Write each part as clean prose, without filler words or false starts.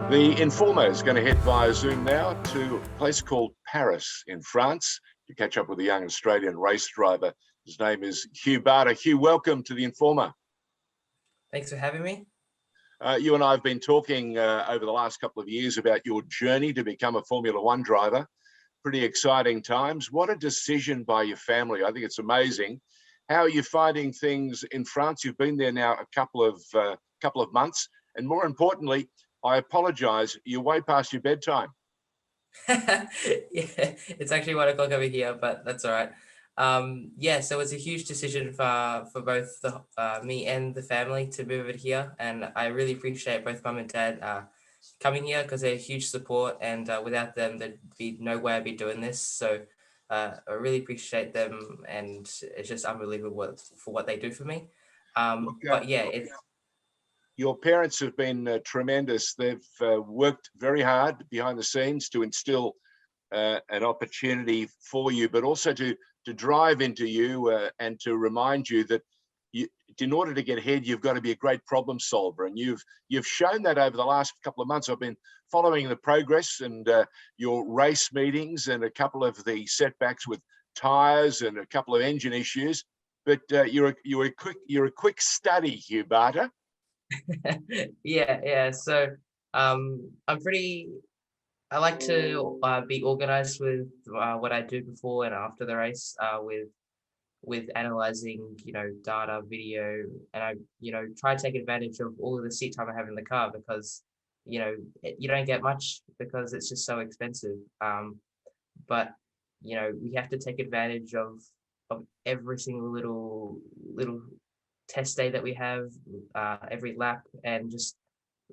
The Informer is going to head via Zoom now to a place called Paris in France to catch up with a young Australian race driver. His name is Hugh Barter. Hugh, welcome to the Informer. Thanks for having me. You and I have been talking over the last couple of years about your journey to become a Formula One driver. Pretty exciting times. What a decision by your family. I think it's amazing. How are you finding things in France? You've been there now a couple of months. And more importantly, I apologize, you're way past your bedtime. Yeah, it's actually 1 o'clock over here, but that's all right. Yeah, so it's a huge decision for both me and the family to move it here, and I really appreciate both mum and dad coming here because they're huge support, and without them, there'd be no way I'd be doing this. So I really appreciate them, and it's just unbelievable for what they do for me. But yeah, it's Your parents have been tremendous. They've worked very hard behind the scenes to instill an opportunity for you, but also to drive into you and to remind you that in order to get ahead, you've got to be a great problem solver. And you've shown that over the last couple of months. I've been following the progress and your race meetings and a couple of the setbacks with tyres and a couple of engine issues. But you're a quick study, Hugh Barter. yeah. So I'm I like to be organized with what I do before and after the race, with analyzing, data, video, and I, try to take advantage of all of the seat time I have in the car because, you don't get much because it's just so expensive. But we have to take advantage of every single little test day that we have, every lap, and just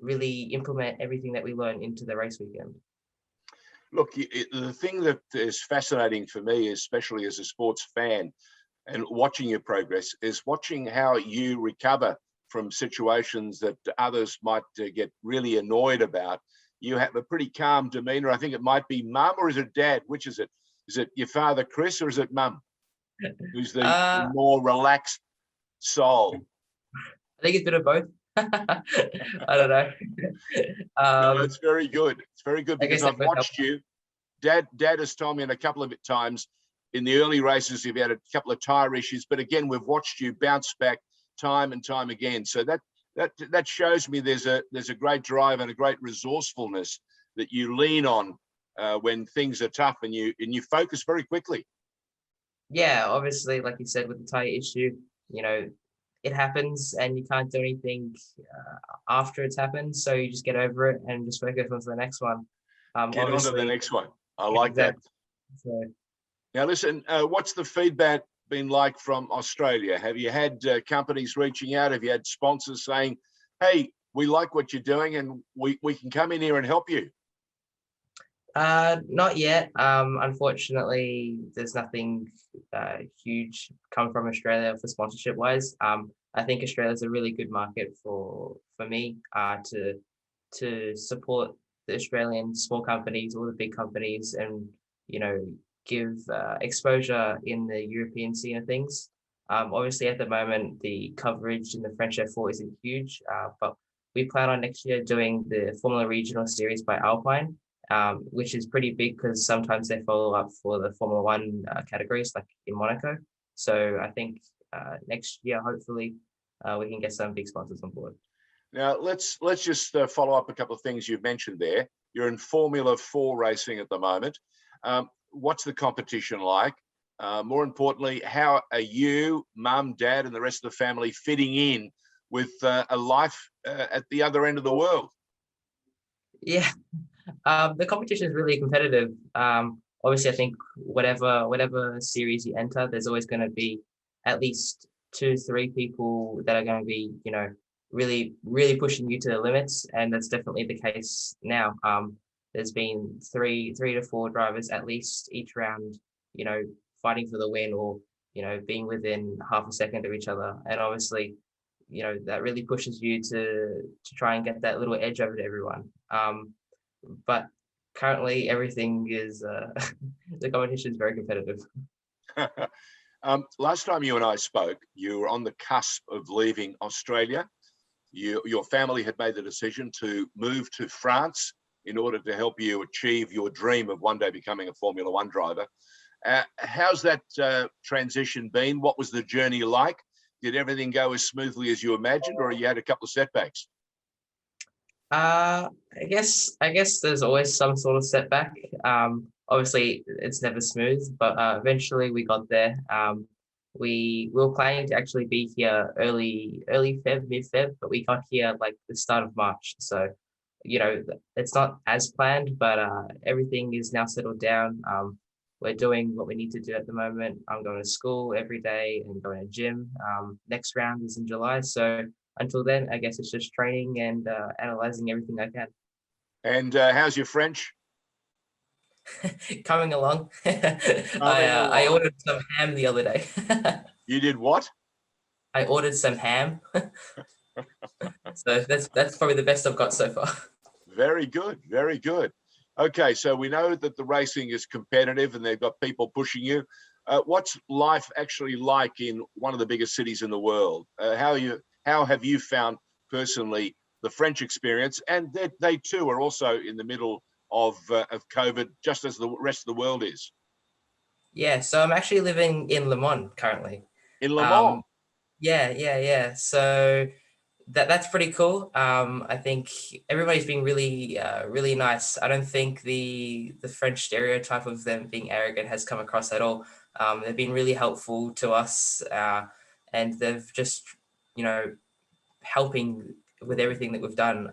really implement everything that we learn into the race weekend. Look, the thing that is fascinating for me, especially as a sports fan and watching your progress, is watching how you recover from situations that others might get really annoyed about. You have a pretty calm demeanor. I think it might be mum, or is it dad? Which is it? Is it your father, Chris, or is it mum, who's the more relaxed soul? I think it's a bit of both. I don't know. No, it's very good. It's very good because I've watched you. Dad has told me in a couple of times in the early races you've had a couple of tire issues, but again we've watched you bounce back time and time again. So that shows me there's a great drive and a great resourcefulness that you lean on when things are tough, and you focus very quickly. Yeah, obviously, like you said, with the tire issue, it happens and you can't do anything after it's happened. So you just get over it and just focus on to the next one. Get on to the next one. I like exactly. that. So, now listen, what's the feedback been like from Australia? Have you had companies reaching out? Have you had sponsors saying, hey, we like what you're doing and we can come in here and help you? not yet. Unfortunately, there's nothing huge come from Australia for sponsorship wise. I think Australia's a really good market for me to support the Australian small companies, all the big companies, and give exposure in the European scene of things. Obviously, at the moment, the coverage in the French F4 isn't huge, but we plan on next year doing the Formula Regional Series by Alpine, which is pretty big because sometimes they follow up for the Formula One categories, like in Monaco. So I think next year, hopefully, we can get some big sponsors on board. Now let's just follow up a couple of things you've mentioned there. You're in Formula 4 racing at the moment. What's the competition like? More importantly, how are you, mum, dad, and the rest of the family fitting in with a life at the other end of the world? Yeah, the competition is really competitive. Obviously, I think whatever series you enter, there's always going to be at least 2-3 people that are going to be, really pushing you to the limits, and that's definitely the case now. There's been three to four drivers at least each round, fighting for the win, or being within half a second of each other, and obviously, that really pushes you to try and get that little edge over to everyone. But currently, everything is the competition is very competitive. Last time you and I spoke, you were on the cusp of leaving Australia. your family had made the decision to move to France in order to help you achieve your dream of one day becoming a Formula One driver. How's that transition been? What was the journey like? Did everything go as smoothly as you imagined, or you had a couple of setbacks? I guess there's always some sort of setback. Obviously, it's never smooth, but eventually we got there. We were planning to actually be here early Feb, mid Feb, but we got here like the start of March. So, it's not as planned, but everything is now settled down. We're doing what we need to do at the moment. I'm going to school every day and going to gym. Next round is in July, so until then, I guess it's just training and analyzing everything I can. And how's your French? Coming along. Coming I along. ordered some ham the other day. You did what? I ordered some ham, so that's probably the best I've got so far. Very good, very good. Okay, so we know that the racing is competitive and they've got people pushing you. What's life actually like in one of the biggest cities in the world? How have you found personally the French experience? And they too are also in the middle of COVID, just as the rest of the world is. Yeah, so I'm actually living in Le Mans currently. In Le Mans. Um, yeah. So that's pretty cool. I think everybody's been really nice. I don't think the French stereotype of them being arrogant has come across at all. They've been really helpful to us, and they've just you know helping with everything that we've done.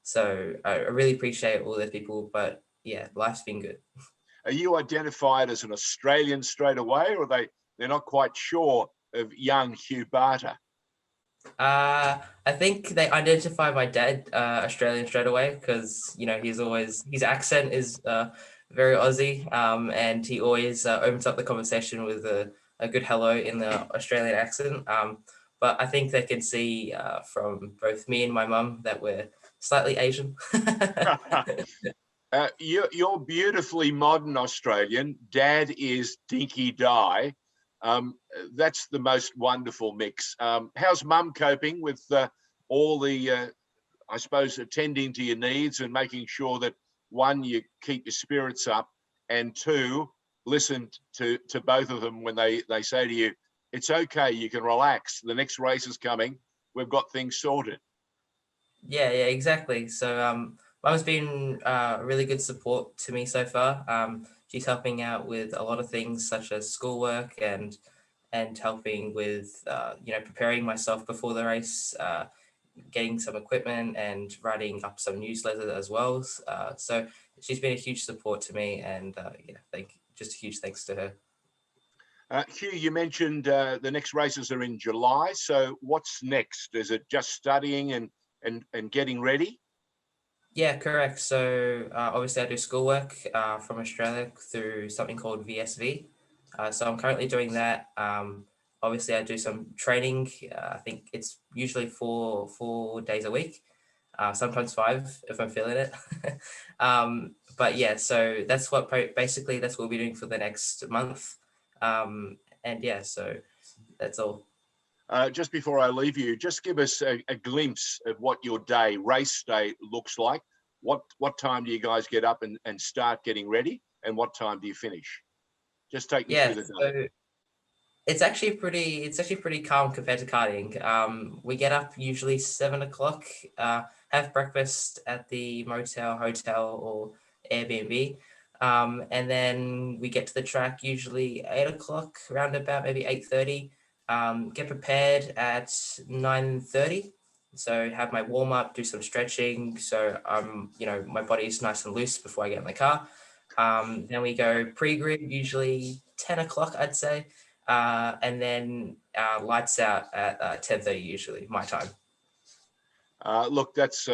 So I really appreciate all those people. But yeah, life's been good. Are you identified as an Australian straight away, or they're not quite sure of young Hugh Barter? I think they identify my dad Australian straight away because his accent is very Aussie, and he always opens up the conversation with a good hello in the Australian accent. But I think they can see from both me and my mum that we're slightly Asian. You're beautifully modern Australian. Dad is dinky Di. That's the most wonderful mix. How's Mum coping with all the, I suppose, attending to your needs and making sure that one, you keep your spirits up, and two, listen to both of them when they say to you, "It's okay, you can relax. The next race is coming. We've got things sorted." Yeah, exactly. So, Mum's been really good support to me so far. She's helping out with a lot of things such as schoolwork and helping with preparing myself before the race, getting some equipment and writing up some newsletters as well. So she's been a huge support to me, and just a huge thanks to her. Hugh, you mentioned the next races are in July. So what's next? Is it just studying and getting ready? Yeah, correct. So obviously I do schoolwork from Australia through something called VSV. So I'm currently doing that. Obviously I do some training. I think it's usually four days a week, sometimes five if I'm feeling it. But yeah, so that's basically that's what we'll be doing for the next month. And yeah, so that's all. Just before I leave you, just give us a glimpse of what your race day looks like. What time do you guys get up and start getting ready? And what time do you finish? Just take me Yeah, through the day. so it's actually pretty calm compared to karting. We get up usually 7 o'clock, have breakfast at the motel, hotel, or Airbnb, and then we get to the track usually 8 o'clock, round about maybe 8:30. Get prepared at 9:30. So have my warm up, do some stretching, so my body's nice and loose before I get in the car. Then we go pre-grid, usually 10 o'clock, I'd say, and then lights out at 10:30 usually, my time. Look, that's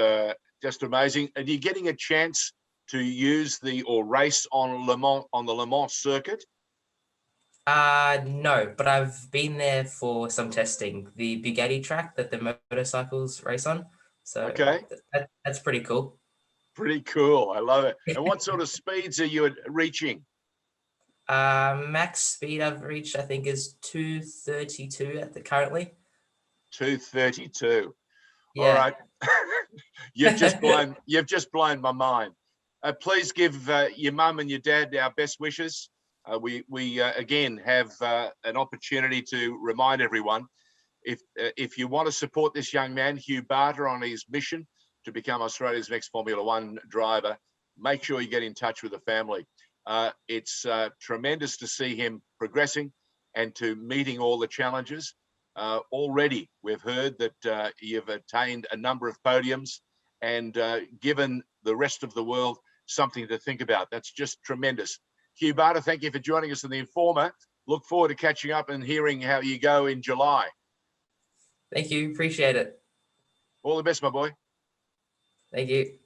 just amazing. Are you getting a chance to use or race on the Le Mans circuit? No, but I've been there for some testing, the Bugatti track that the motorcycles race on. So Okay, that's pretty cool. pretty cool. I love it. And what sort of speeds are you reaching? Max speed I've reached, I think, is 232 at the currently. 232. All Yeah. right. You've just blown my mind. Please give your mum and your dad our best wishes. We again have an opportunity to remind everyone, if you want to support this young man, Hugh Barter, on his mission to become Australia's next Formula One driver, make sure you get in touch with the family. It's tremendous to see him progressing and to meeting all the challenges. Already, we've heard that you've attained a number of podiums and given the rest of the world something to think about. That's just tremendous. Hugh Barter, thank you for joining us in The Informer. Look forward to catching up and hearing how you go in July. Thank you. Appreciate it. All the best, my boy. Thank you.